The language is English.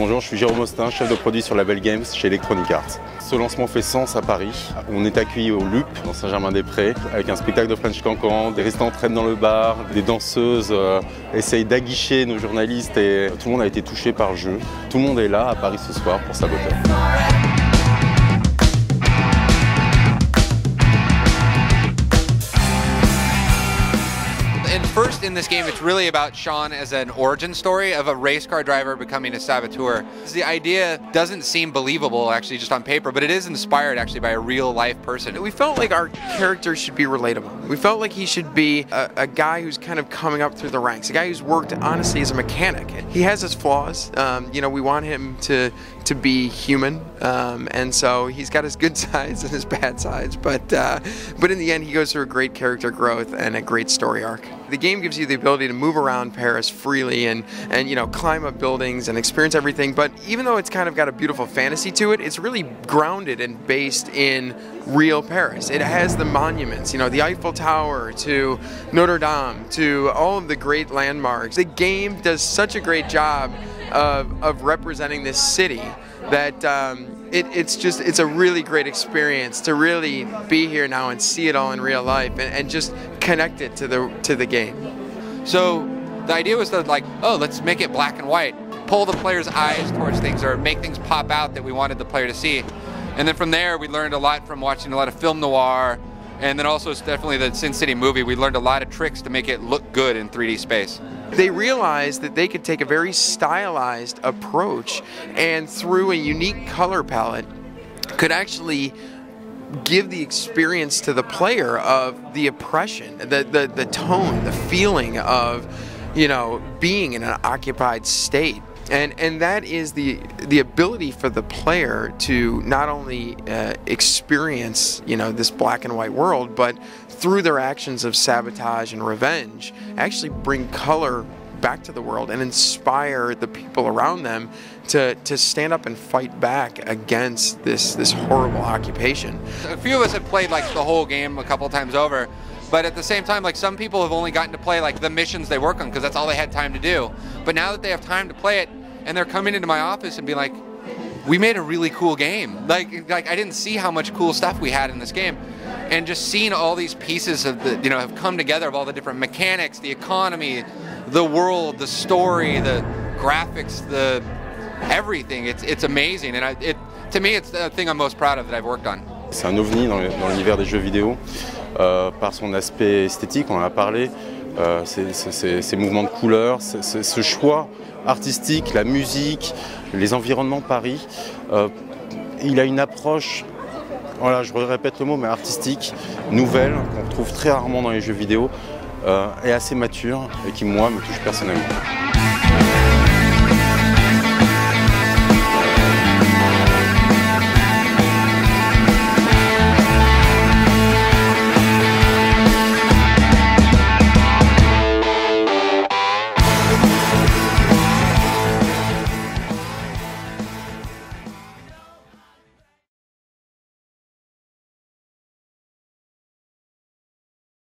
Bonjour, je suis Jérôme Austin, chef de produit sur Label Games chez Electronic Arts. Ce lancement fait sens à Paris. On est accueilli au Loop, dans Saint-Germain-des-Prés, avec un spectacle de French Cancan, des restants traînent dans le bar, des danseuses essayent d'aguicher nos journalistes et tout le monde a été touché par le jeu. Tout le monde est là à Paris ce soir pour Saboteur. And first in this game, it's really about Sean as an origin story of a race car driver becoming a saboteur. The idea doesn't seem believable actually just on paper, but it is inspired actually by a real life person. We felt like our character should be relatable. We felt like he should be a guy who's kind of coming up through the ranks, a guy who's worked honestly as a mechanic. He has his flaws. You know, we want him to be human, and so he's got his good sides and his bad sides, but in the end he goes through a great character growth and a great story arc. The game gives you the ability to move around Paris freely and you know, climb up buildings and experience everything, but even though it's kind of got a beautiful fantasy to it, it's really grounded and based in real Paris. It has the monuments, you know, the Eiffel Tower to Notre Dame to all of the great landmarks. The game does such a great job of representing this city that it's a really great experience to really be here now and see it all in real life and just connect it to the game. So the idea was to like, oh, let's make it black and white, pull the player's eyes towards things or make things pop out that we wanted the player to see. And then from there we learned a lot from watching a lot of film noir, and then also it's definitely the Sin City movie. We learned a lot of tricks to make it look good in 3D space. They realized that they could take a very stylized approach and through a unique color palette could actually give the experience to the player of the oppression, the tone, the feeling of, you know, being in an occupied state. And that is the ability for the player to not only experience, you know, this black and white world, but through their actions of sabotage and revenge, actually bring color back to the world and inspire the people around them to stand up and fight back against this horrible occupation. A few of us have played like the whole game a couple times over, but at the same time, like some people have only gotten to play like the missions they work on because that's all they had time to do. But now that they have time to play it, and they're coming into my office and be like, we made a really cool game. Like I didn't see how much cool stuff we had in this game. And just seeing all these pieces of the, you know, have come together of all the different mechanics, the economy, the world, the story, the graphics, the everything. It's amazing. And to me, it's the thing I'm most proud of that I've worked on. C'est un ovni dans l'univers des jeux vidéo, par son aspect esthétique, on en a parlé, ces mouvements de couleurs, ce choix artistique, la musique, les environnements de Paris. Il a une approche, voilà, je répète le mot, mais artistique, nouvelle, qu'on trouve très rarement dans les jeux vidéo, et assez mature, et qui, moi, me touche personnellement.